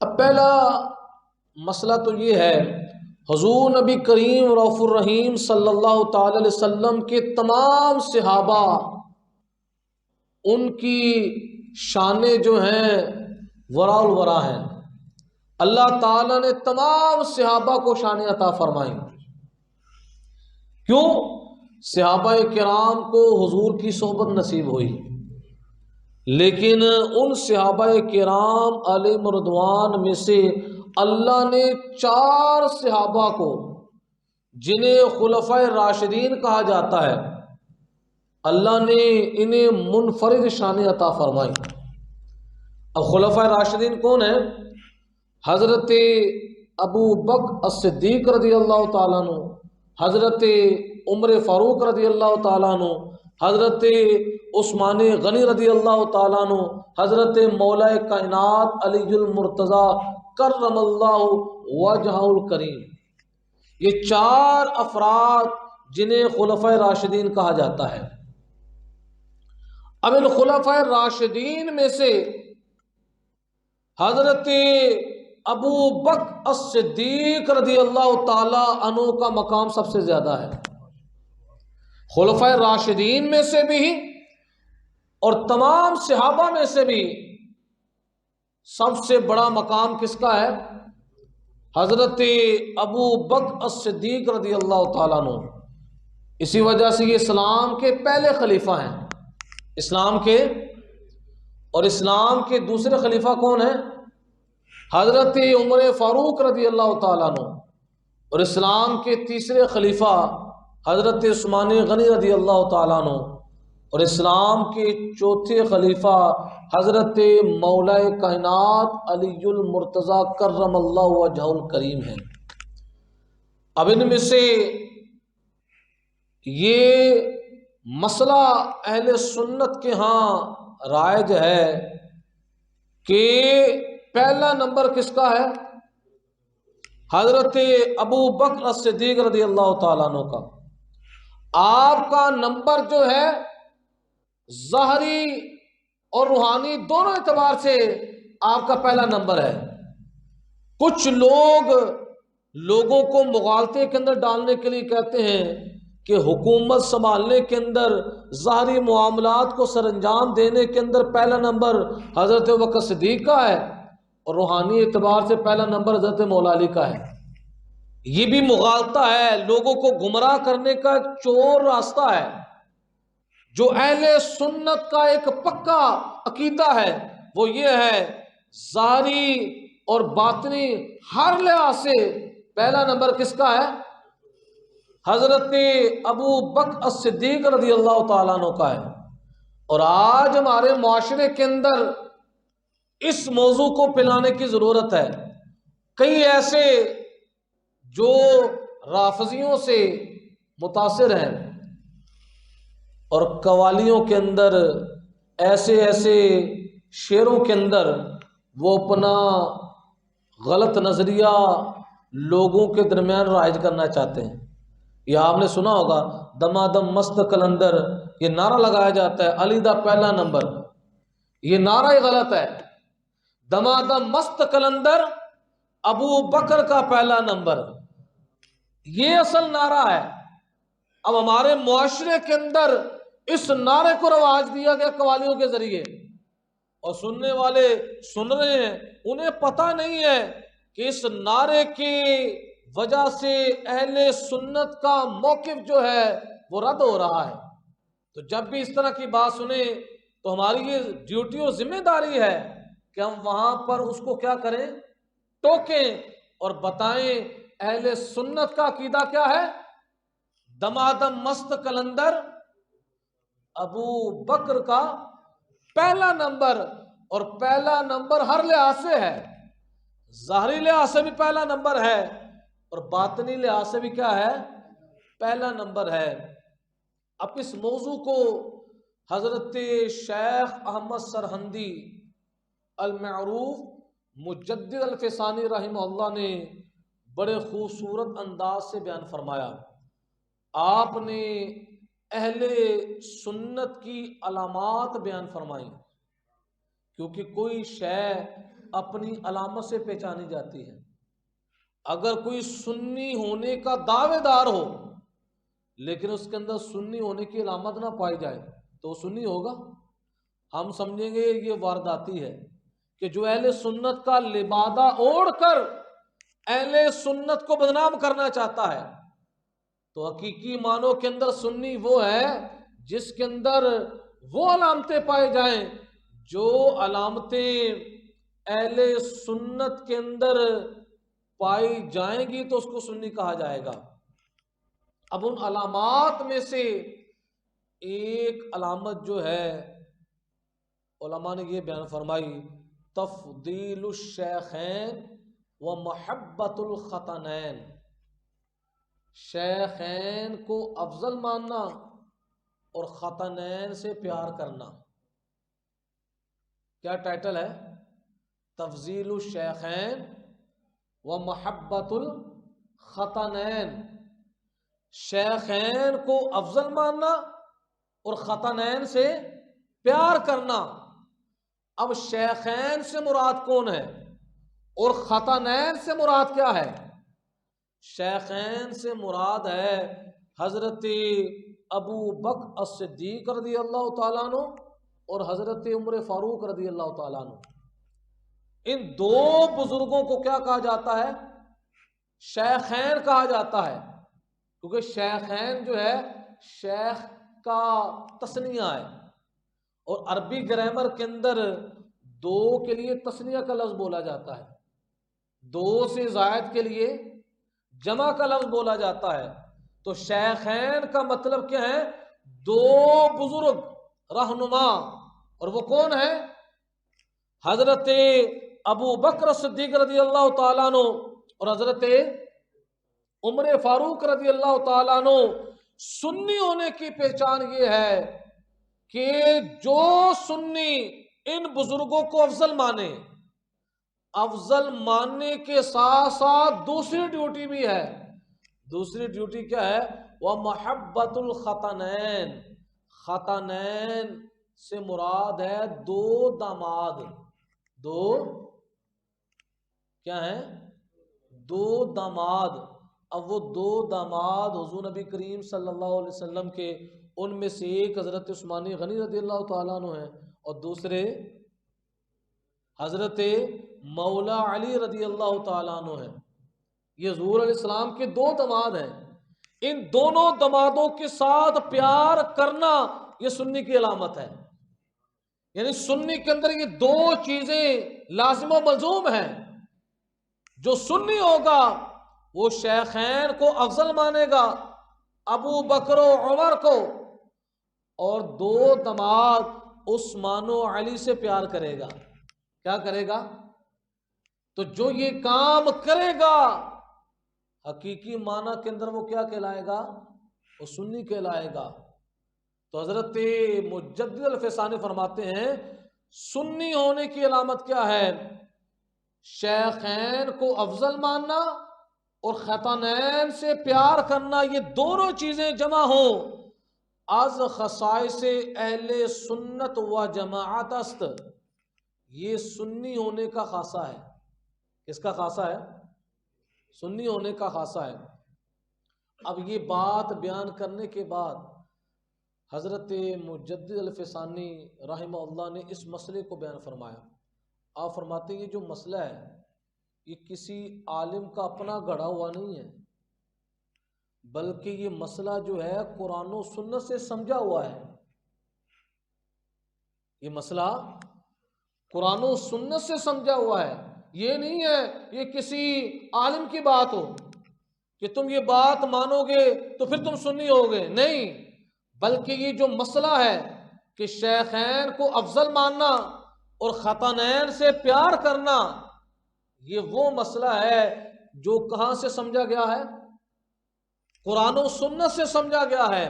اب پہلا مسئلہ تو یہ ہے، حضور نبی کریم رؤوف الرحیم صلی اللہ تعالی علیہ وسلم کے تمام صحابہ، ان کی شانیں جو ہیں وراء الورا ہیں۔ اللہ تعالیٰ نے تمام صحابہ کو شانیں عطا فرمائیں۔ کیوں؟ صحابہ کرام کو حضور کی صحبت نصیب ہوئی، لیکن ان صحابہ کرام علیہم رضوان میں سے اللہ نے 4 صحابہ کو، جنہیں خلفائے راشدین کہا جاتا ہے، اللہ نے انہیں منفرد شان عطا فرمائی۔ اب خلفائے راشدین کون ہیں؟ حضرت ابو بکر الصدیق رضی اللہ تعالیٰ عنہ، حضرت عمر فاروق رضی اللہ تعالیٰ عنہ، حضرت عثمان غنی رضی اللہ تعالیٰ عنہ، حضرت مولا کائنات علی المرتضیٰ کرم اللہ وجہہ الکریم۔ یہ 4 افراد جنہیں خلفائے راشدین کہا جاتا ہے۔ اب ان خلفائے راشدین میں سے حضرت ابو بکر الصدیق رضی اللہ تعالی عنہ کا مقام سب سے زیادہ ہے، خلفائے راشدین میں سے بھی اور تمام صحابہ میں سے بھی سب سے بڑا مقام کس کا ہے؟ حضرت ابو بکر الصدیق رضی اللہ تعالیٰ عنہ۔ اسی وجہ سے یہ اسلام کے پہلے خلیفہ ہیں، اسلام کے، اور اسلام کے دوسرے خلیفہ کون ہیں؟ حضرت عمر فاروق رضی اللہ تعالیٰ عنہ، اور اسلام کے تیسرے خلیفہ حضرت عثمان غنی رضی اللہ تعالیٰ عنہ، اور اسلام کے چوتھے خلیفہ حضرت مولا کائنات علی المرتضیٰ کرم اللہ وجہہ الکریم ہیں۔ اب ان میں سے یہ مسئلہ اہل سنت کے ہاں رائج ہے کہ پہلا نمبر کس کا ہے؟ حضرت ابو بکر الصدیق رضی اللہ تعالیٰ عنہ کا۔ آپ کا نمبر جو ہے ظاہری اور روحانی دونوں اعتبار سے آپ کا پہلا نمبر ہے۔ کچھ لوگوں کو مغالطے کے اندر ڈالنے کے لیے کہتے ہیں کہ حکومت سنبھالنے کے اندر، ظاہری معاملات کو سر انجام دینے کے اندر پہلا نمبر حضرت ابوبکر صدیق کا ہے، اور روحانی اعتبار سے پہلا نمبر حضرت مولا علی کا ہے۔ یہ بھی مغالطہ ہے، لوگوں کو گمراہ کرنے کا ایک چور راستہ ہے۔ جو اہل سنت کا ایک پکا عقیدہ ہے وہ یہ ہے، ظاہری اور باطنی ہر لحاظ سے پہلا نمبر کس کا ہے؟ حضرت ابو بکر الصدیق رضی اللہ تعالیٰ عنہ کا ہے۔ اور آج ہمارے معاشرے کے اندر اس موضوع کو پلانے کی ضرورت ہے۔ کئی ایسے جو رافضیوں سے متاثر ہیں اور قوالیوں کے اندر، ایسے شعروں کے اندر وہ اپنا غلط نظریہ لوگوں کے درمیان رائج کرنا چاہتے ہیں۔ یہ آپ نے سنا ہوگا، دمادم مست قلندر، یہ نعرہ لگایا جاتا ہے علی دا پہلا نمبر۔ یہ نعرہ ہی غلط ہے۔ دمادم مست قلندر، ابو بکر کا پہلا نمبر، یہ اصل نعرہ ہے۔ اب ہمارے معاشرے کے اندر اس نعرے کو رواج دیا گیا قوالیوں کے ذریعے، اور سننے والے سن رہے ہیں، انہیں پتہ نہیں ہے کہ اس نعرے کی وجہ سے اہل سنت کا موقف جو ہے وہ رد ہو رہا ہے۔ تو جب بھی اس طرح کی بات سنیں تو ہماری یہ ڈیوٹی اور ذمہ داری ہے کہ ہم وہاں پر اس کو کیا کریں؟ ٹوکیں اور بتائیں اہل سنت کا عقیدہ کیا ہے۔ دمادم مست قلندر، ابو بکر کا پہلا نمبر، اور پہلا نمبر ہر لحاظ سے ہے، ظاہری لحاظ سے بھی پہلا نمبر ہے اور باطنی لحاظ سے بھی کیا ہے؟ پہلا نمبر ہے۔ اب اس موضوع کو حضرت شیخ احمد سرہندی المعروف مجدد الفسانی رحمہ اللہ نے بڑے خوبصورت انداز سے بیان فرمایا۔ آپ نے اہل سنت کی علامات بیان فرمائیں، کیونکہ کوئی شے اپنی علامت سے پہچانی جاتی ہے۔ اگر کوئی سنی ہونے کا دعوے دار ہو لیکن اس کے اندر سنی ہونے کی علامت نہ پائی جائے تو وہ سنی ہوگا؟ ہم سمجھیں گے یہ وارداتی ہے کہ جو اہل سنت کا لبادہ اوڑھ کر اہل سنت کو بدنام کرنا چاہتا ہے، تو حقیقی معنوں کے اندر سنی وہ ہے جس کے اندر وہ علامتیں پائے جائیں جو علامتیں اہل سنت کے اندر پائی جائیں گی تو اس کو سنی کہا جائے گا۔ اب ان علامات میں سے ایک علامت جو ہے علماء نے یہ بیان فرمائی، تفضیل الشیخین و محبت الختنین، شیخین کو افضل ماننا اور ختنین سے پیار کرنا۔ کیا ٹائٹل ہے؟ تفضیل الشیخین و محبت الختنین، شیخین کو افضل ماننا اور ختنین سے پیار کرنا۔ اب شیخین سے مراد کون ہے اور ختنین سے مراد کیا ہے؟ شیخین سے مراد ہے حضرت ابو بکر الصدیق رضی اللہ تعالیٰ عنہ اور حضرت عمر فاروق رضی اللہ تعالیٰ عنہ۔ ان دو بزرگوں کو کیا کہا جاتا ہے؟ شیخین کہا جاتا ہے، کیونکہ شیخین جو ہے شیخ کا تثنیہ ہے، اور عربی گرامر کے اندر دو کے لیے تثنیہ کا لفظ بولا جاتا ہے، دو سے زائد کے لیے جمع کا لفظ بولا جاتا ہے۔ تو شیخین کا مطلب کیا ہے؟ دو بزرگ رہنما، اور وہ کون ہے؟ حضرت ابو بکر صدیق رضی اللہ تعالیٰ عنہ اور حضرت عمر فاروق رضی اللہ تعالیٰ عنہ۔ سنی ہونے کی پہچان یہ ہے کہ جو سنی ان بزرگوں کو افضل مانے، افضل ماننے کے ساتھ ساتھ دوسری ڈیوٹی بھی ہے۔ دوسری ڈیوٹی کیا ہے؟ وہ محبت الختنین، ختنین سے مراد ہے دو داماد۔ دو کیا ہیں؟ دو داماد۔ اب وہ دو داماد حضور نبی کریم صلی اللہ علیہ وسلم کے، ان میں سے ایک حضرت عثمان غنی رضی اللہ تعالیٰ عنہ ہیں اور دوسرے حضرت مولا علی رضی اللہ تعالیٰ عنہ ہیں۔ یہ حضور علیہ السلام کے دو داماد ہیں۔ ان دونوں دامادوں کے ساتھ پیار کرنا یہ سنی کی علامت ہے۔ یعنی سنی کے اندر یہ دو چیزیں لازم و ملزوم ہیں۔ جو سنی ہوگا وہ شیخین کو افضل مانے گا، ابو بکر و عمر کو، اور دو داماد عثمان و علی سے پیار کرے گا۔ کیا کرے گا؟ تو جو یہ کام کرے گا حقیقی معنی کے اندر وہ کیا کہلائے گا؟ وہ سنی کہلائے گا۔ تو حضرت مجدد الفسانی فرماتے ہیں سنی ہونے کی علامت کیا ہے؟ شیخین کو افضل ماننا اور ختنین سے پیار کرنا، یہ دونوں چیزیں جمع ہوں از خصائص اہل سنت و جماعت است۔ یہ سنی ہونے کا خاصہ ہے۔ کس کا خاصہ ہے؟ سنی ہونے کا خاصہ ہے۔ اب یہ بات بیان کرنے کے بعد حضرت مجدد الفسانی رحمہ اللہ نے اس مسئلے کو بیان فرمایا۔ آپ فرماتے ہیں یہ جو مسئلہ ہے یہ کسی عالم کا اپنا گڑھا ہوا نہیں ہے، بلکہ یہ مسئلہ جو ہے قرآن و سنت سے سمجھا ہوا ہے۔ یہ مسئلہ قرآن و سنت سے سمجھا ہوا ہے۔ یہ نہیں ہے یہ کسی عالم کی بات ہو کہ تم یہ بات مانو گے تو پھر تم سنی ہوگے، نہیں، بلکہ یہ جو مسئلہ ہے کہ شیخین کو افضل ماننا اور ختنین سے پیار کرنا، یہ وہ مسئلہ ہے جو کہاں سے سمجھا گیا ہے؟ قرآن و سنت سے سمجھا گیا ہے۔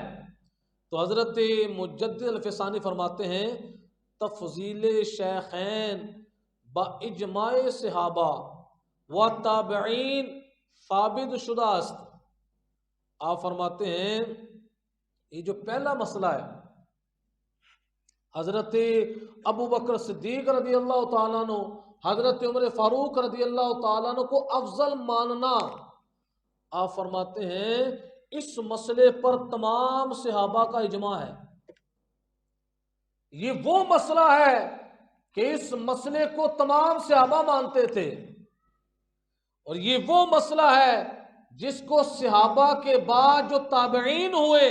تو حضرت مجدد الفسانی فرماتے ہیں تفضیل شیخین با اجماع صحابہ و تابعین ثابت شدہ است۔ آپ فرماتے ہیں یہ جو پہلا مسئلہ ہے حضرت ابو بکر صدیق رضی اللہ تعالیٰ عنہ، حضرت عمر فاروق رضی اللہ تعالیٰ عنہ کو افضل ماننا، آپ فرماتے ہیں اس مسئلے پر تمام صحابہ کا اجماع ہے۔ یہ وہ مسئلہ ہے کہ اس مسئلے کو تمام صحابہ مانتے تھے، اور یہ وہ مسئلہ ہے جس کو صحابہ کے بعد جو تابعین ہوئے،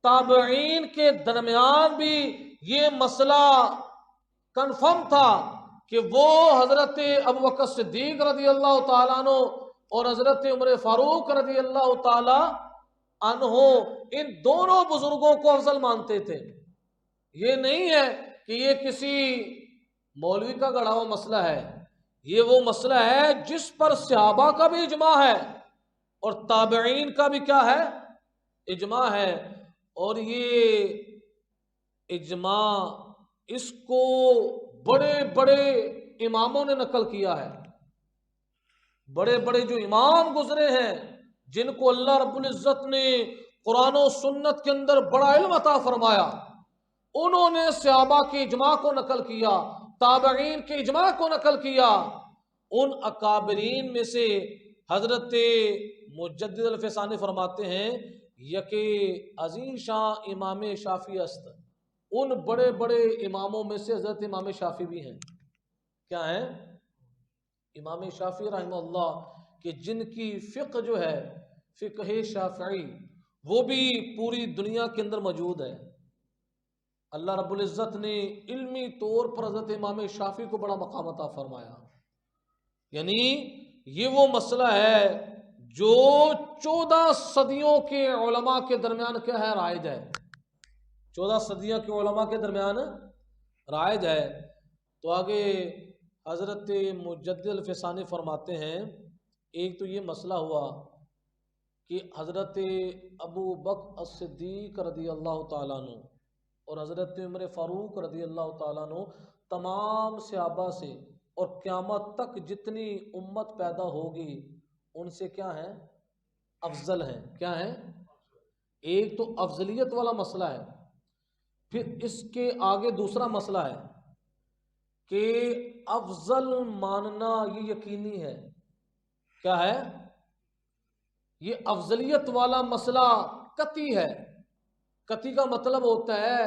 تابعین کے درمیان بھی یہ مسئلہ کنفرم تھا کہ وہ حضرت ابوبکر صدیق رضی اللہ تعالیٰ عنہ اور حضرت عمر فاروق رضی اللہ تعالیٰ عنہ ان دونوں بزرگوں کو افضل مانتے تھے۔ یہ نہیں ہے کہ یہ کسی مولوی کا گڑھا ہوا مسئلہ ہے، یہ وہ مسئلہ ہے جس پر صحابہ کا بھی اجماع ہے اور تابعین کا بھی کیا ہے؟ اجماع ہے۔ اور یہ اجماع اس کو بڑے بڑے اماموں نے نقل کیا ہے، بڑے بڑے جو امام گزرے ہیں جن کو اللہ رب العزت نے قرآن و سنت کے اندر بڑا علم عطا فرمایا، انہوں نے صحابہ کے اجماع کو نقل کیا، تابعین کے اجماع کو نقل کیا۔ ان اکابرین میں سے حضرت مجدد الفسانی فرماتے ہیں یکے عظیم شاہ امام شافعی است، ان بڑے بڑے اماموں میں سے حضرت امام شافعی بھی ہیں۔ کیا ہیں؟ امام شافعی رحمہ اللہ، کہ جن کی فقہ جو ہے فقہ شافعی وہ بھی پوری دنیا کے اندر موجود ہے۔ اللہ رب العزت نے علمی طور پر حضرت امام شافعی کو بڑا مقام عطا فرمایا، یعنی یہ وہ مسئلہ ہے جو 14 صدیوں کے علماء کے درمیان کیا ہے؟ رائج ہے۔ 14 صدیوں کے علماء کے درمیان رائج ہے۔ تو آگے حضرت مجدد الفسانی فرماتے ہیں ایک تو یہ مسئلہ ہوا کہ حضرت ابو بکر الصدیق رضی اللہ تعالیٰ عنہ اور حضرت عمر فاروق رضی اللہ تعالیٰ عنہ تمام صحابہ سے اور قیامت تک جتنی امت پیدا ہوگی ان سے کیا ہیں؟ افضل ہیں۔ کیا ہیں؟ ایک تو افضلیت والا مسئلہ ہے، پھر اس کے آگے دوسرا مسئلہ ہے کہ افضل ماننا یہ یقینی ہے۔ کیا ہے؟ یہ افضلیت والا مسئلہ قطعی ہے۔ قطعی کا مطلب ہوتا ہے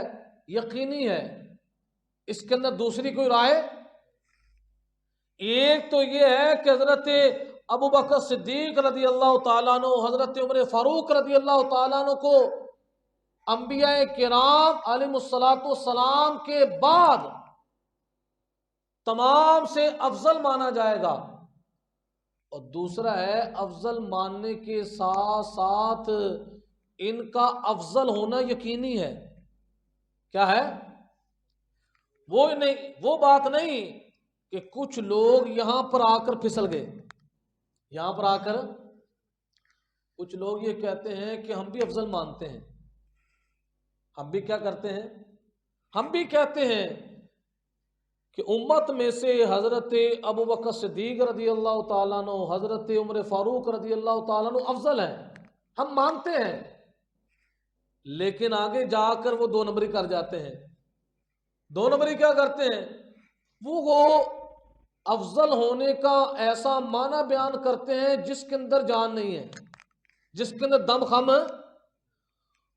یقینی ہے، اس کے اندر دوسری کوئی رائے۔ ایک تو یہ ہے کہ حضرت ابو بکر صدیق رضی اللہ تعالیٰ عنہ، حضرت عمر فاروق رضی اللہ تعالیٰ عنہ کو انبیاء کرام علیہ الصلاۃ والسلام کے بعد تمام سے افضل مانا جائے گا، اور دوسرا ہے افضل ماننے کے ساتھ ساتھ ان کا افضل ہونا یقینی ہے۔ کیا ہے؟ وہ بات نہیں کہ کچھ لوگ یہاں پر آ کر پھسل گئے، یہاں پر آ کر کچھ لوگ یہ کہتے ہیں کہ ہم بھی افضل مانتے ہیں، ہم بھی کیا کرتے ہیں؟ ہم بھی کہتے ہیں کہ امت میں سے حضرت ابو بکر صدیق رضی اللہ تعالیٰ عنہ، حضرت عمر فاروق رضی اللہ تعالیٰ عنہ افضل ہیں، ہم مانتے ہیں، لیکن آگے جا کر وہ 2 نمبری کر جاتے ہیں۔ 2 نمبری کیا کرتے ہیں؟ وہ افضل ہونے کا ایسا معنی بیان کرتے ہیں جس کے اندر جان نہیں ہے، جس کے اندر دم خم ہے۔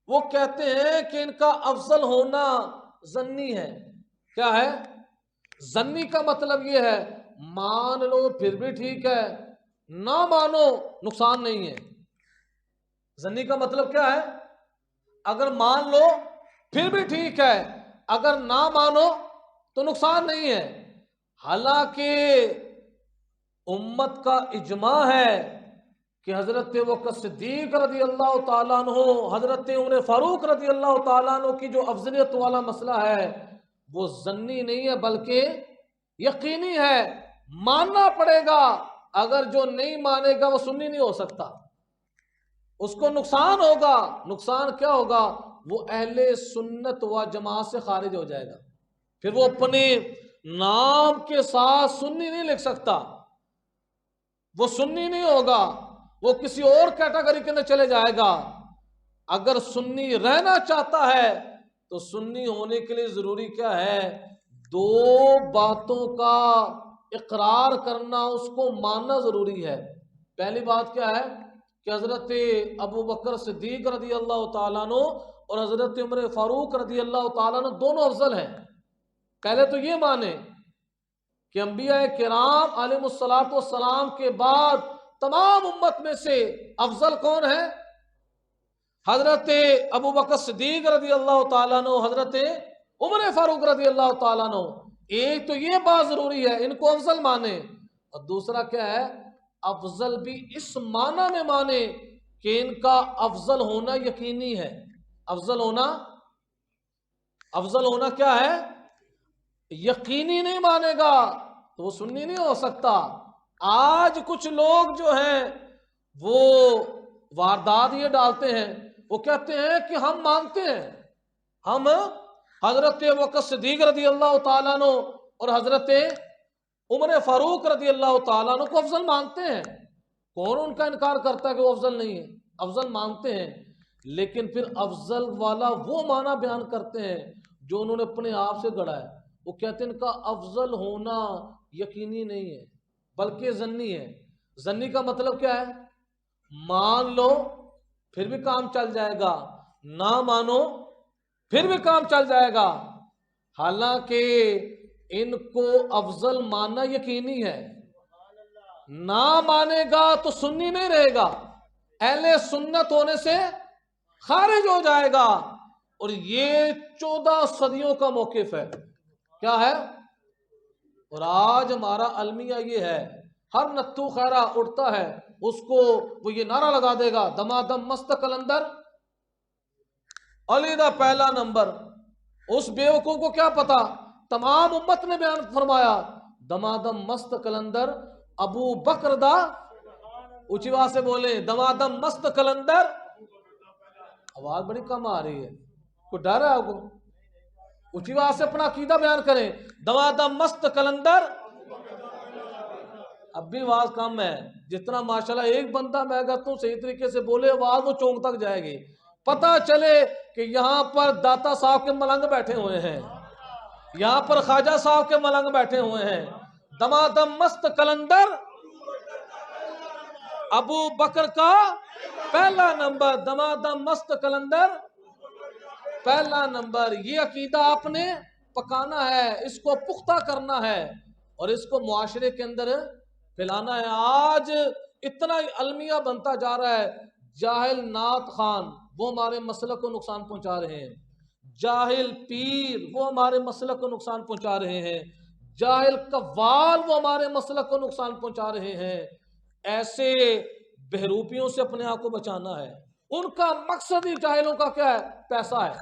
وہ کہتے ہیں کہ ان کا افضل ہونا ظنی ہے۔ کیا ہے؟ ظنی کا مطلب یہ ہے مان لو پھر بھی ٹھیک ہے، نہ مانو نقصان نہیں ہے۔ ظنی کا مطلب کیا ہے؟ اگر مان لو پھر بھی ٹھیک ہے، اگر نہ مانو تو نقصان نہیں ہے۔ حالانکہ امت کا اجماع ہے کہ حضرت ابوبکر صدیق رضی اللہ تعالیٰ عنہ، حضرت عمر فاروق رضی اللہ تعالیٰ عنہ کی جو افضلیت والا مسئلہ ہے وہ ظنی نہیں ہے بلکہ یقینی ہے، ماننا پڑے گا۔ اگر جو نہیں مانے گا وہ سنی نہیں ہو سکتا، اس کو نقصان ہوگا۔ نقصان کیا ہوگا؟ وہ اہل سنت و جماعت سے خارج ہو جائے گا، پھر وہ اپنے نام کے ساتھ سنی نہیں لکھ سکتا، وہ سنی نہیں ہوگا، وہ کسی اور کیٹیگری کے اندر چلے جائے گا۔ اگر سنی رہنا چاہتا ہے تو سنی ہونے کے لیے ضروری کیا ہے؟ 2 باتوں کا اقرار کرنا، اس کو ماننا ضروری ہے۔ پہلی بات کیا ہے کہ حضرت ابو بکر صدیق رضی اللہ تعالیٰ عنہ اور حضرت عمر فاروق رضی اللہ تعالیٰ عنہ دونوں افضل ہیں۔ پہلے تو یہ مانیں کہ انبیاء کرام علیہ الصلوۃ والسلام کے بعد تمام امت میں سے افضل کون ہے؟ حضرت ابو بکر صدیق رضی اللہ تعالیٰ عنہ، حضرت عمر فاروق رضی اللہ تعالیٰ عنہ۔ ایک تو یہ بات ضروری ہے، ان کو افضل مانے، اور دوسرا کیا ہے، افضل بھی اس معنی میں مانے کہ ان کا افضل ہونا یقینی ہے۔ افضل ہونا کیا ہے؟ یقینی نہیں مانے گا تو وہ سنی نہیں ہو سکتا۔ آج کچھ لوگ جو ہیں وہ واردات یہ ڈالتے ہیں، وہ کہتے ہیں کہ ہم مانتے ہیں، ہم حضرت ابوبکر صدیق رضی اللہ تعالیٰ عنہ اور حضرت عمر فاروق رضی اللہ تعالیٰ عنہ کو افضل مانتے ہیں۔ کون ان کا انکار کرتا ہے کہ وہ افضل نہیں ہے؟ افضل مانتے ہیں، لیکن پھر افضل والا وہ معنی بیان کرتے ہیں جو انہوں نے اپنے آپ سے گڑھا ہے۔ وہ کہتے ہیں ان کا افضل ہونا یقینی نہیں ہے بلکہ ظنی ہے۔ ظنی کا مطلب کیا ہے؟ مان لو پھر بھی کام چل جائے گا، نہ مانو پھر بھی کام چل جائے گا، حالانکہ ان کو افضل ماننا یقینی ہے۔ نہ مانے گا تو سنی نہیں رہے گا، اہل سنت ہونے سے خارج ہو جائے گا، اور یہ 14 صدیوں کا موقف ہے۔ کیا ہے؟ اور آج ہمارا المیہ یہ ہے، ہر نتھو خیرہ اٹھتا ہے اس کو وہ یہ نعرہ لگا دے گا، دمادم مست قلندر علی دا پہلا نمبر۔ اس بیوقوف کو کیا پتا، تمام امت نے بیان فرمایا دمادم مست قلندر ابو بکر دا، اونچی آواز سے بولیں، دمادم مست قلندر۔ آواز بڑی کم آ رہی ہے، کوئی ڈر ہے آپ کو؟ اونچی آواز سے اپنا عقیدہ بیان کریں، دمادم مست قلندر۔ اب بھی آواز کم ہے، جتنا ماشاءاللہ ایک بندہ میں کہتا ہوں صحیح طریقے سے بولے آواز وہ چونک تک جائے گی، پتہ چلے کہ یہاں پر داتا صاحب کے ملنگ بیٹھے ہوئے ہیں، یہاں پر خواجہ صاحب کے ملنگ بیٹھے ہوئے ہیں۔ دمادم مست قلندر ابو بکر کا پہلا نمبر، دمادم مست قلندر پہلا نمبر۔ یہ عقیدہ آپ نے پکانا ہے، اس کو پختہ کرنا ہے اور اس کو معاشرے کے اندر پھیلانا ہے۔ آج اتنا المیہ بنتا جا رہا ہے، جاہل نعت خان وہ ہمارے مسلک کو نقصان پہنچا رہے ہیں، جاہل پیر وہ ہمارے مسلک کو نقصان پہنچا رہے ہیں، جاہل قوال وہ ہمارے مسلک کو نقصان پہنچا رہے ہیں۔ ایسے بہروپیوں سے اپنے آپ کو بچانا ہے۔ ان کا مقصد ہی جاہلوں کا کیا ہے؟ پیسہ ہے۔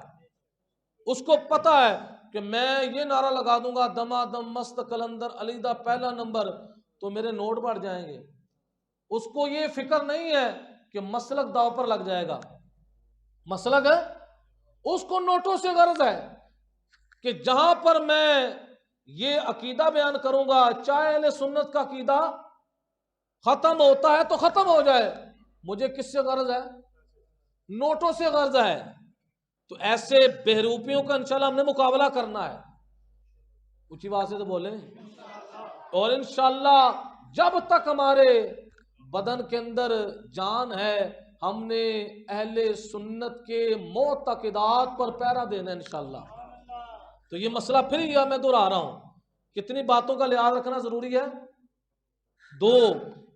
اس کو پتا ہے کہ میں یہ نعرہ لگا دوں گا دمادم مست قلندر علی دا پہلا نمبر تو میرے نوٹ بڑھ جائیں گے۔ اس کو یہ فکر نہیں ہے کہ مسلک داؤ پر لگ جائے گا۔ مسلک ہے، اس کو نوٹوں سے غرض ہے کہ جہاں پر میں یہ عقیدہ بیان کروں گا، چاہے اہل سنت کا عقیدہ ختم ہوتا ہے تو ختم ہو جائے، مجھے کس سے غرض ہے؟ نوٹوں سے غرض ہے۔ تو ایسے بہروپیوں کا انشاءاللہ ہم نے مقابلہ کرنا ہے۔ اونچی بات سے تو بولیں، اور انشاءاللہ جب تک ہمارے بدن کے اندر جان ہے ہم نے اہل سنت کے معتقدات پر پہرا دینا ہے انشاءاللہ۔ تو یہ مسئلہ پھر یہ میں دہرا رہا ہوں، کتنی باتوں کا لحاظ رکھنا ضروری ہے؟ دو،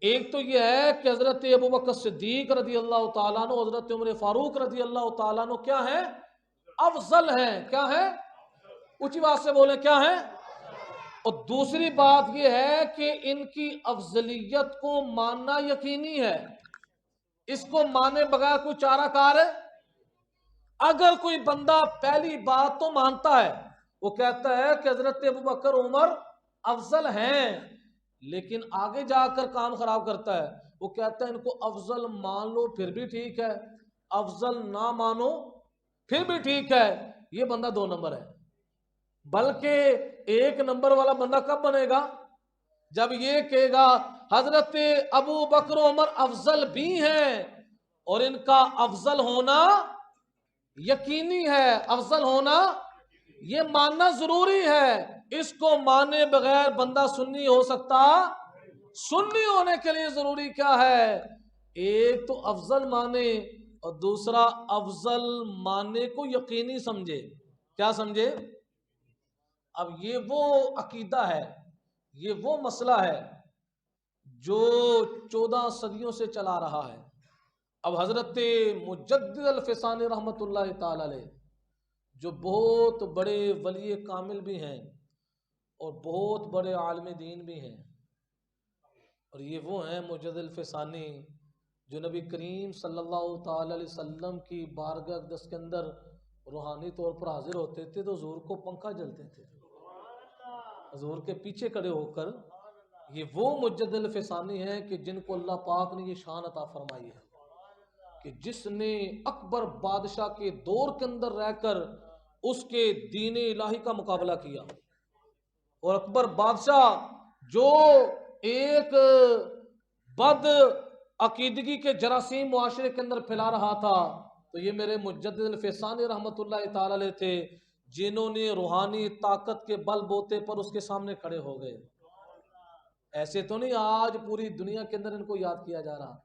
ایک تو یہ ہے کہ حضرت ابوبکر صدیق رضی اللہ تعالیٰ عنہ، حضرت عمر فاروق رضی اللہ تعالیٰ عنہ کیا ہیں؟ افضل ہیں۔ کیا ہیں؟ اونچی بات سے بولیں، کیا ہیں؟ اور دوسری بات یہ ہے کہ ان کی افضلیت کو ماننا یقینی ہے، اس کو مانے بغیر کوئی چارہ کار ہے؟ اگر کوئی بندہ پہلی بات تو مانتا ہے، وہ کہتا ہے کہ حضرت ابوبکر عمر افضل ہیں، لیکن آگے جا کر کام خراب کرتا ہے، وہ کہتا ہے ان کو افضل مان لو پھر بھی ٹھیک ہے، افضل نہ مانو پھر بھی ٹھیک ہے، یہ بندہ 2 نمبر ہے۔ بلکہ 1 نمبر والا بندہ کب بنے گا؟ جب یہ کہے گا حضرت ابو بکر عمر افضل بھی ہیں اور ان کا افضل ہونا یقینی ہے، افضل ہونا یہ ماننا ضروری ہے، اس کو مانے بغیر بندہ سنی ہو سکتا؟ سنی ہونے کے لیے ضروری کیا ہے؟ ایک تو افضل مانے اور دوسرا افضل مانے کو یقینی سمجھے۔ کیا سمجھے؟ اب یہ وہ عقیدہ ہے، یہ وہ مسئلہ ہے جو 14 صدیوں سے چلا رہا ہے۔ اب حضرت مجدد الفسانی رحمۃ اللہ تعالی علیہ، جو بہت بڑے ولی کامل بھی ہیں اور بہت بڑے عالم دین بھی ہیں، اور یہ وہ ہیں مجدد الفسانی جو نبی کریم صلی اللہ تعالی علیہ وسلم کی بارگاہ اقدس کے اندر روحانی طور پر حاضر ہوتے تھے تو حضور کو پنکھا جلتے تھے، حضور کے پیچھے کھڑے ہو کر۔ یہ وہ مجدد الفسانی ہیں کہ جن کو اللہ پاک نے یہ شان عطا فرمائی ہے کہ جس نے اکبر بادشاہ کے دور کے اندر رہ کر اس کے دین الہی کا مقابلہ کیا، اور اکبر بادشاہ جو ایک بد عقیدگی کے جراثیم معاشرے کے اندر پھیلا رہا تھا، تو یہ میرے مجدد الفسانی رحمۃ اللہ تعالی علیہ تھے جنہوں نے روحانی طاقت کے بل بوتے پر اس کے سامنے کھڑے ہو گئے۔ ایسے تو نہیں آج پوری دنیا کے اندر ان کو یاد کیا جا رہا۔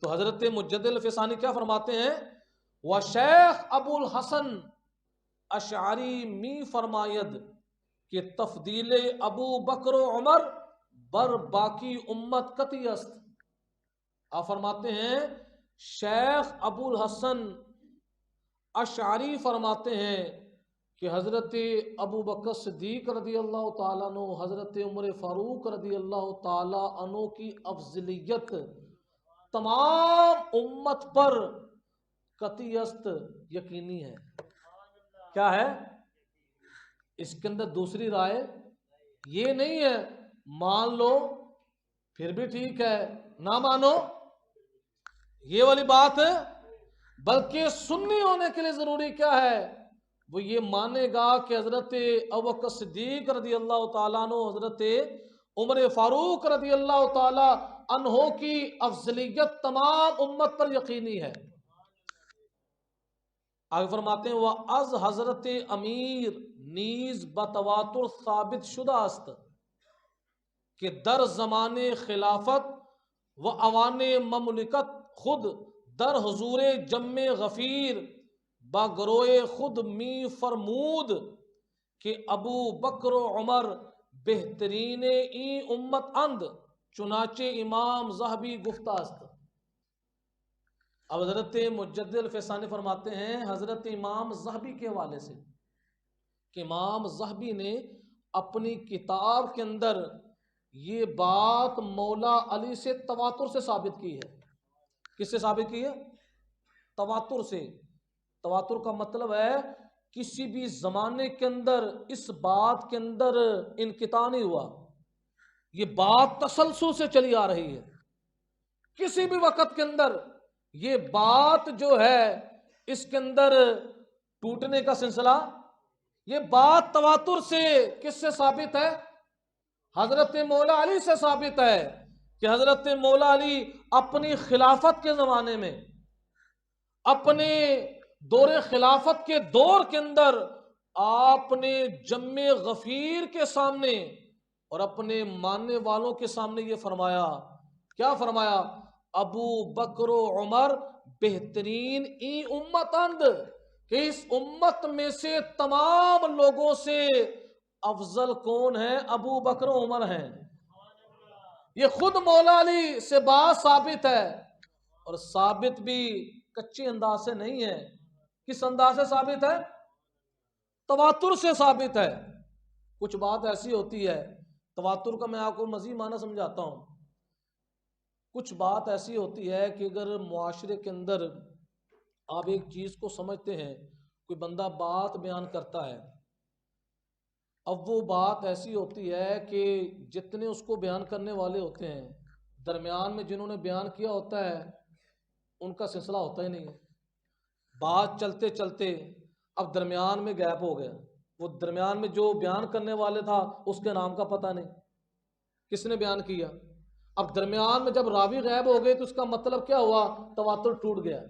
تو حضرت مجدد الفسانی کیا فرماتے ہیں؟ وشیخ ابو الحسن اشعری می فرماید کہ تفضیل ابو بکر و عمر بر باقی امت قطعی است۔ آپ فرماتے ہیں شیخ ابو الحسن اشعری فرماتے ہیں کہ حضرت ابو بکر صدیق رضی اللہ تعالیٰ عنہ، حضرت عمر فاروق رضی اللہ تعالیٰ عنہ کی افضلیت تمام امت پر قطعی است، یقینی ہے۔ کیا ہے اس کے اندر؟ دوسری رائے یہ نہیں ہے مان لو پھر بھی ٹھیک ہے، نہ مانو یہ والی بات، بلکہ سنی ہونے کے لیے ضروری کیا ہے؟ وہ یہ مانے گا کہ حضرت ابو بکر صدیق رضی اللہ تعالیٰ عنہ، حضرت عمر فاروق رضی اللہ تعالیٰ عنہ کی افضلیت تمام امت پر یقینی ہے۔ آگے فرماتے ہیں وَأَز حضرت امیر نیز بتواتر ثابت شدہ است کہ در زمان خلافت و اوان مملکت خود در حضور جم غفیر با گروہ خود می فرمود کہ ابو بکر و عمر بہترین این امت اند، چنانچہ امام ذہبی گفتہ است۔ اب حضرت مجدد الفسانی فرماتے ہیں حضرت امام ذہبی کے حوالے سے کہ امام ذہبی نے اپنی کتاب کے اندر یہ بات مولا علی سے تواتر سے ثابت کی ہے۔ کس سے ثابت کی ہے؟ تواتر سے۔ تواتر کا مطلب ہے کسی بھی زمانے کے اندر اس بات کے اندر انقطاع نہیں ہوا، یہ بات تسلسل سے چلی آ رہی ہے۔ کسی بھی وقت کے اندر یہ بات جو ہے اس کے اندر ٹوٹنے کا سلسلہ، یہ بات تواتر سے کس سے ثابت ہے؟ حضرت مولا علی سے ثابت ہے کہ حضرت مولا علی اپنی خلافت کے زمانے میں، اپنے دور خلافت کے دور کے اندر آپ نے جم غفیر کے سامنے اور اپنے ماننے والوں کے سامنے یہ فرمایا۔ کیا فرمایا؟ ابو بکر و عمر بہترین ای امت اند، کہ اس امت میں سے تمام لوگوں سے افضل کون ہے؟ ابو بکر و عمر ہیں۔ یہ خود مولا علی سے بات ثابت ہے، اور ثابت بھی کچے انداز سے نہیں ہے۔ کس انداز سے ثابت ہے؟ تواتر سے ثابت ہے۔ کچھ بات ایسی ہوتی ہے، تواتر کا میں آپ کو مزید معنی سمجھاتا ہوں۔ کچھ بات ایسی ہوتی ہے کہ اگر معاشرے کے اندر آپ ایک چیز کو سمجھتے ہیں، کوئی بندہ بات بیان کرتا ہے، اب وہ بات ایسی ہوتی ہے کہ جتنے اس کو بیان کرنے والے ہوتے ہیں، درمیان میں جنہوں نے بیان کیا ہوتا ہے ان کا سلسلہ ہوتا ہی نہیں ہے۔ بات چلتے چلتے اب درمیان میں گیپ ہو گیا، وہ درمیان میں جو بیان کرنے والے تھا اس کے نام کا پتہ نہیں، کس نے بیان کیا۔ اب درمیان میں جب راوی غائب ہو گئے تو اس کا مطلب کیا ہوا؟ تواتر ٹوٹ گیا۔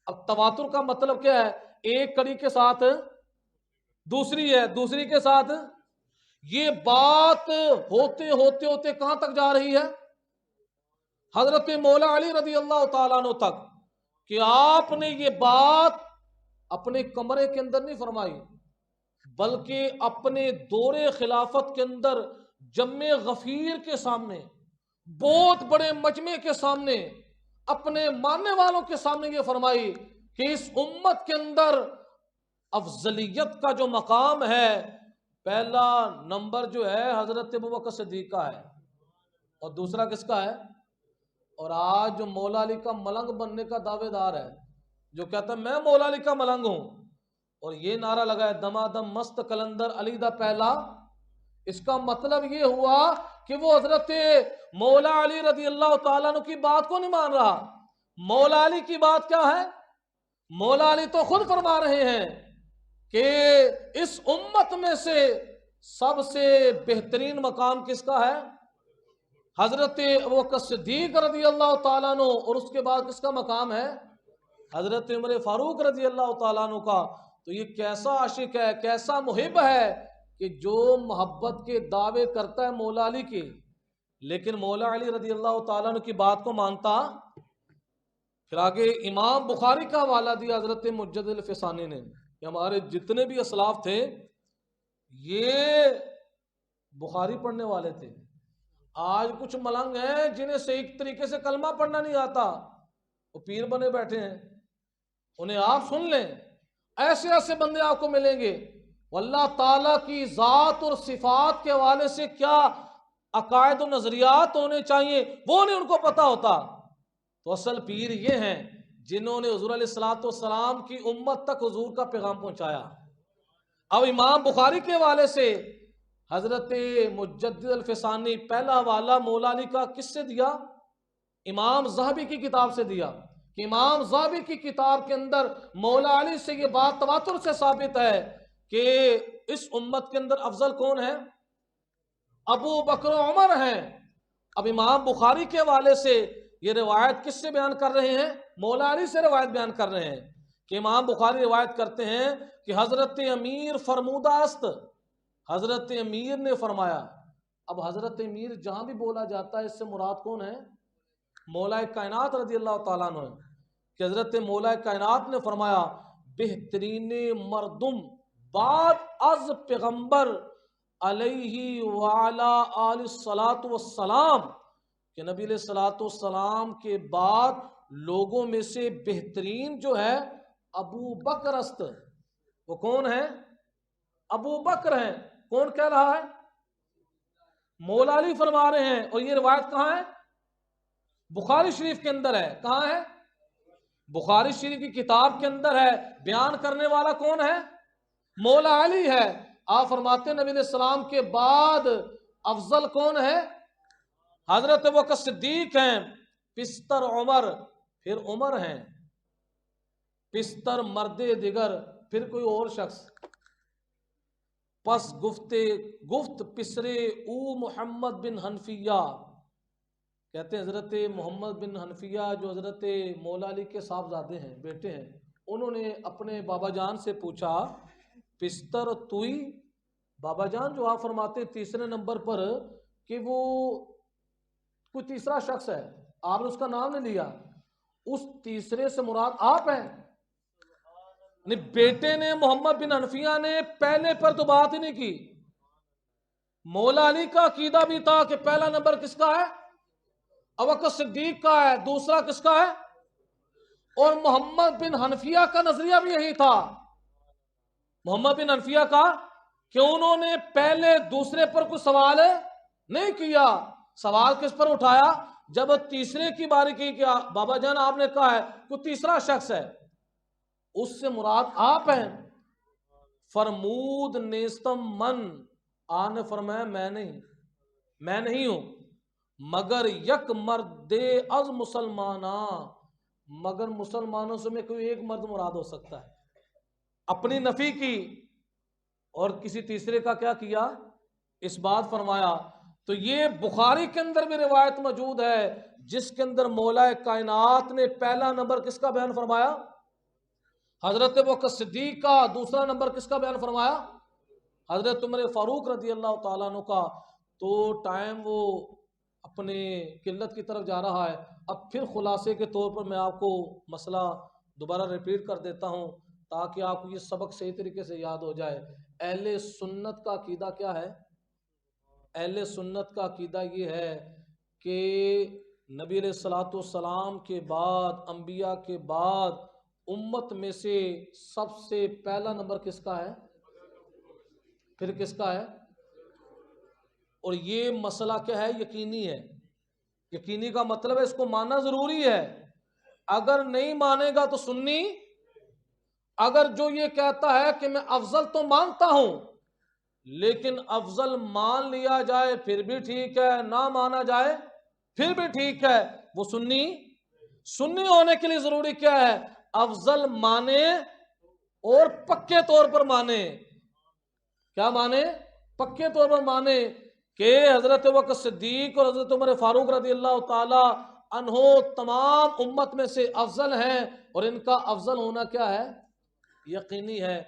اب تواتر کا مطلب کیا ہے؟ ایک کڑی کے ساتھ دوسری ہے، دوسری کے ساتھ یہ بات ہوتے ہوتے ہوتے کہاں تک جا رہی ہے؟ حضرت مولا علی رضی اللہ تعالیٰ عنہ تک، کہ آپ نے یہ بات اپنے کمرے کے اندر نہیں فرمائی، بلکہ اپنے دور خلافت کے اندر جمع غفیر کے سامنے، بہت بڑے مجمع کے سامنے، اپنے ماننے والوں کے سامنے یہ فرمائی کہ اس امت کے اندر افضلیت کا جو مقام ہے، پہلا نمبر جو ہے حضرت ابوبکر صدیق کا ہے، اور دوسرا کس کا ہے؟ اور آج جو مولا علی کا ملنگ بننے کا دعوے دار ہے، جو کہتا ہے میں مولا علی کا ملنگ ہوں، اور یہ نعرہ لگا ہے دمادم مست کلندر علی دا پہلا، اس کا مطلب یہ ہوا کہ وہ حضرت مولا علی رضی اللہ تعالیٰ عنہ کی بات کو نہیں مان رہا۔ مولا علی کی بات کیا ہے؟ مولا علی تو خود فرما رہے ہیں کہ اس امت میں سے سب سے بہترین مقام کس کا ہے؟ حضرت ابوبکر صدیق رضی اللہ تعالیٰ عنہ، اور اس کے بعد کس کا مقام ہے؟ حضرت عمر فاروق رضی اللہ تعالیٰ عنہ کا۔ تو یہ کیسا عاشق ہے، کیسا محب ہے کہ جو محبت کے دعوے کرتا ہے مولا علی کے، لیکن مولا علی رضی اللہ تعالیٰ عنہ کی بات کو مانتا۔ پھر آگے امام بخاری کا حوالہ دیا حضرت مجدد الفسانی نے کہ ہمارے جتنے بھی اسلاف تھے یہ بخاری پڑھنے والے تھے۔ آج کچھ ملنگ ہیں جنہیں صحیح طریقے سے کلمہ پڑھنا نہیں آتا، وہ پیر بنے بیٹھے ہیں، انہیں آپ سن لیں، ایسے ایسے بندے آپ کو ملیں گے، واللہ تعالیٰ کی ذات اور صفات کے حوالے سے کیا عقائد و نظریات ہونے چاہیے وہ نہیں ان کو پتا ہوتا۔ تو اصل پیر یہ ہیں جنہوں نے حضور علیہ الصلوۃ والسلام کی امت تک حضور کا پیغام پہنچایا۔ اب امام بخاری کے حوالے سے حضرت مجدد الفسانی پہلا حوالہ مولا علی کا کس سے دیا؟ امام ذہبی کی کتاب سے دیا، کہ امام ذہبی کی کتاب کے اندر مولا علی سے یہ بات تواتر سے ثابت ہے کہ اس امت کے اندر افضل کون ہے؟ ابو بکر و عمر ہیں۔ اب امام بخاری کے حوالے سے یہ روایت کس سے بیان کر رہے ہیں؟ مولا علی سے روایت بیان کر رہے ہیں، کہ امام بخاری روایت کرتے ہیں کہ حضرت امیر فرمودہ است، حضرت امیر نے فرمایا۔ اب حضرت امیر جہاں بھی بولا جاتا ہے اس سے مراد کون ہے؟ مولا کائنات رضی اللہ تعالیٰ عنہ ہے، کہ حضرت مولا کائنات نے فرمایا بہترین مردم بعد از پیغمبر علیہ وعلا آل الصلاۃ والسلام، کہ نبی علیہ الصلاۃ والسلام کے بعد لوگوں میں سے بہترین جو ہے ابو بکر است۔ وہ کون ہے؟ ابو بکر ہیں۔ کون کہہ رہا ہے؟ مولا علی فرما رہے ہیں، اور یہ روایت کہاں ہے؟ بخاری شریف کے اندر ہے۔ کہاں ہے؟ بخاری شریف کی کتاب کے اندر ہے۔ بیان کرنے والا کون ہے؟ مولا علی ہے۔ آپ فرماتے ہیں نبی علیہ السلام کے بعد افضل کون ہے؟ حضرت ابوبکر صدیق ہیں، پستر عمر، پھر عمر ہیں، پستر مرد دیگر، پھر کوئی اور شخص، پس گفت پسرے او محمد بن حنفیہ، کہتے ہیں حضرت محمد بن حنفیہ جو حضرت مولا علی کے صاحبزادے ہیں، بیٹے ہیں، انہوں نے اپنے بابا جان سے پوچھا پستر توئی، بابا جان جو آپ فرماتے تیسرے نمبر پر کہ وہ کوئی تیسرا شخص ہے، آپ نے اس کا نام نہیں لیا، اس تیسرے سے مراد آپ ہیں؟ نہیں، بیٹے نے محمد بن حنفیہ نے پہلے پر تو بات ہی نہیں کی۔ مولا علی کا عقیدہ بھی تھا کہ پہلا نمبر کس کا ہے؟ ابوبکر صدیق کا ہے، دوسرا کس کا ہے؟ اور محمد بن حنفیہ کا نظریہ بھی یہی تھا، محمد بن حنفیہ کا، کہ انہوں نے پہلے دوسرے پر کوئی سوال نہیں کیا، سوال کس پر اٹھایا؟ جب تیسرے کی باری کی کہ بابا جان آپ نے کہا ہے کوئی تیسرا شخص ہے، اس سے مراد آپ ہیں۔ فرمود نیستم من، آپ نے فرمایا میں نہیں ہوں، مگر یک مرد از مسلمانہ، مگر مسلمانوں سے میں کوئی ایک مرد مراد ہو سکتا ہے۔ اپنی نفی کی اور کسی تیسرے کا کیا کیا؟ اس بات فرمایا۔ تو یہ بخاری کے اندر بھی روایت موجود ہے جس کے اندر مولا کائنات نے پہلا نمبر کس کا بیان فرمایا؟ حضرت ابوبکر صدیق کا۔ دوسرا نمبر کس کا بیان فرمایا؟ حضرت عمر فاروق رضی اللہ تعالیٰ عنہ کا تو ٹائم وہ اپنے قلت کی طرف جا رہا ہے. اب پھر خلاصے کے طور پر میں آپ کو مسئلہ دوبارہ ریپیٹ کر دیتا ہوں تاکہ آپ کو یہ سبق صحیح طریقے سے یاد ہو جائے. اہل سنت کا عقیدہ کیا ہے؟ اہل سنت کا عقیدہ یہ ہے کہ نبی علیہ الصلوۃ والسلام کے بعد، انبیاء کے بعد امت میں سے سب سے پہلا نمبر کس کا ہے؟ پھر کس کا ہے؟ اور یہ مسئلہ کیا ہے؟ یقینی ہے. یقینی کا مطلب ہے اس کو ماننا ضروری ہے. اگر نہیں مانے گا تو سنی. اگر جو یہ کہتا ہے کہ میں افضل تو مانتا ہوں لیکن افضل مان لیا جائے پھر بھی ٹھیک ہے، نہ مانا جائے پھر بھی ٹھیک ہے، وہ سنی. سنی ہونے کے لیے ضروری کیا ہے؟ افضل مانے اور پکے طور پر مانے. کیا مانے؟ پکے طور پر مانے کہ حضرت ابوبکر صدیق اور حضرت عمر فاروق رضی اللہ تعالی عنہ تمام امت میں سے افضل ہیں اور ان کا افضل ہونا کیا ہے؟ یقینی ہے.